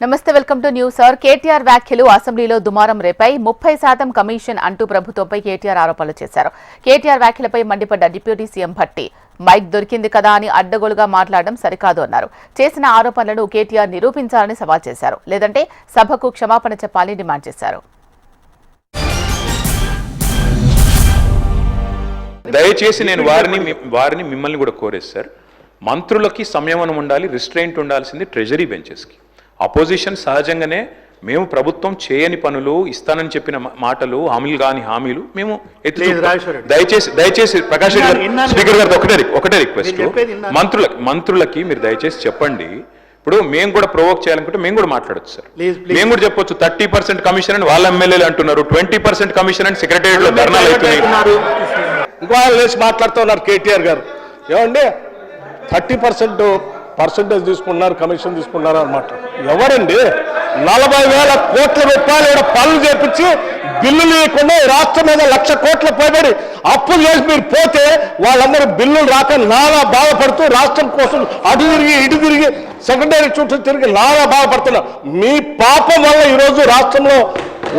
నమస్తే welcome to news hour. KTR వ్యాఖ్యలు అసెంబ్లీలో దుమారం రేపై 30% కమిషన్ అంటూ ప్రభుత్వంపై కేటీఆర్ ఆరోపణలు చేశారు. కేటీఆర్ వ్యాఖ్యలపై మండిపడ్డ డిప్యూటీ సీఎం భట్టి మైక్ దొరికింది కదా అని అడ్డగోలుగా మాట్లాడడం సరికాదు అన్నారు. చేసిన ఆరోపణలను కేటీఆర్ నిరూపించాలని సవాల్ చేశారు. లేదంటే సభకు క్షమాపణ చెప్పాలని డిమాండ్ చేశారు. దయచేసి నేను వారిని మిమ్మల్ని కూడా కోరేది సార్, మంత్రులకి సంయమనం ఉండాలి, రిస్ట్రెయింట్ ఉండాల్సింది ట్రెజరీ బెంచెస్కి. అపోజిషన్ సహజంగానే మేము ప్రభుత్వం చేయని పనులు, ఇస్తానని చెప్పిన మాటలు, హామీలు కాని హామీలు మేము దయచేసి ప్రకాష్ రెడ్డి గారు, స్పీకర్ గారు ఒకటే రిక్వెస్ట్, మంత్రులకి మీరు దయచేసి చెప్పండి. ఇప్పుడు మేము కూడా ప్రొవోక్ చేయాలనుకుంటే మేము కూడా మాట్లాడచ్చు సార్. మేము కూడా చెప్పొచ్చు 30% కమిషన్ అని వాళ్ళ ఎమ్మెల్యేలు అంటున్నారు, 20% కమిషన్ అని సెక్రటేరియట్ లో ధర్నాలు అవుతున్నాయి. ఇంకో లేచి మాట్లాడుతూ ఉన్నారు కేటీఆర్ గారు. ఏమండి 30% తీసుకున్నారు, కమిషన్ తీసుకున్నారు అన్నమాట. ఎవరండి 40,000 కోట్ల రూపాయలు పనులు చేపించి బిల్లులు ఇవ్వకుండా రాష్ట్రం మీద 1,00,000 కోట్ల పైబడి అప్పులు చేసి మీరు పోతే వాళ్ళందరూ బిల్లులు రాక నానా బాధపడుతూ రాష్ట్రం కోసం అటు తిరిగి ఇటు తిరిగి సెక్రటరీ చుట్టూ తిరిగి నానా బాధపడుతున్నారు. మీ పాపం వల్ల ఈరోజు రాష్ట్రంలో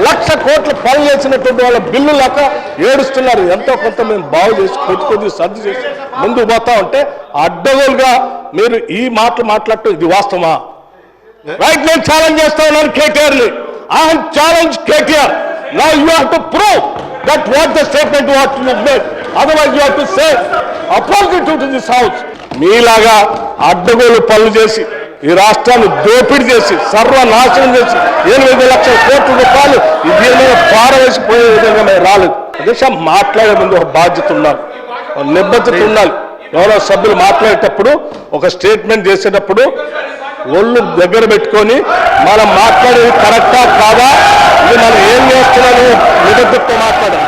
1,00,000 కోట్ల పనులు చేసినటువంటి వాళ్ళ బిల్లు లేక ఏడుస్తున్నారు. ఎంతో కొంత మేము బాగు చేసి కొద్ది సర్ది చేసి ముందుకు పోతా ఉంటే అడ్డగోలుగా మీరు ఈ మాటలు మాట్లాడటం ఇది వాస్తవమా? రైట్, నేను ఛాలెంజ్ చేస్తా ఉన్నాను కేటీఆర్ని. I have challenge KTR. Now you have to prove that what the statement what you made, otherwise you have to say opposite to this house. మీలాగా అడ్డగోలు పనులు చేసి ఈ రాష్ట్రాన్ని దోపిడీ చేసి సర్వనాశనం చేసి 8 లక్షల కోట్ల రూపాయలు దీని మీద పారవేసిపోయే విధంగా మేము రాలేదు. అదే మాట్లాడే ముందు ఒక బాధ్యత ఉండాలి, నిబద్ధత ఉండాలి. గౌరవ సభ్యులు మాట్లాడేటప్పుడు ఒక స్టేట్మెంట్ చేసేటప్పుడు ఒళ్ళు దగ్గర పెట్టుకొని మనం మాట్లాడేది కరెక్టా కాదా, ఇది మనం ఏం చేస్తున్నామని నిబద్ధతతో మాట్లాడాలి.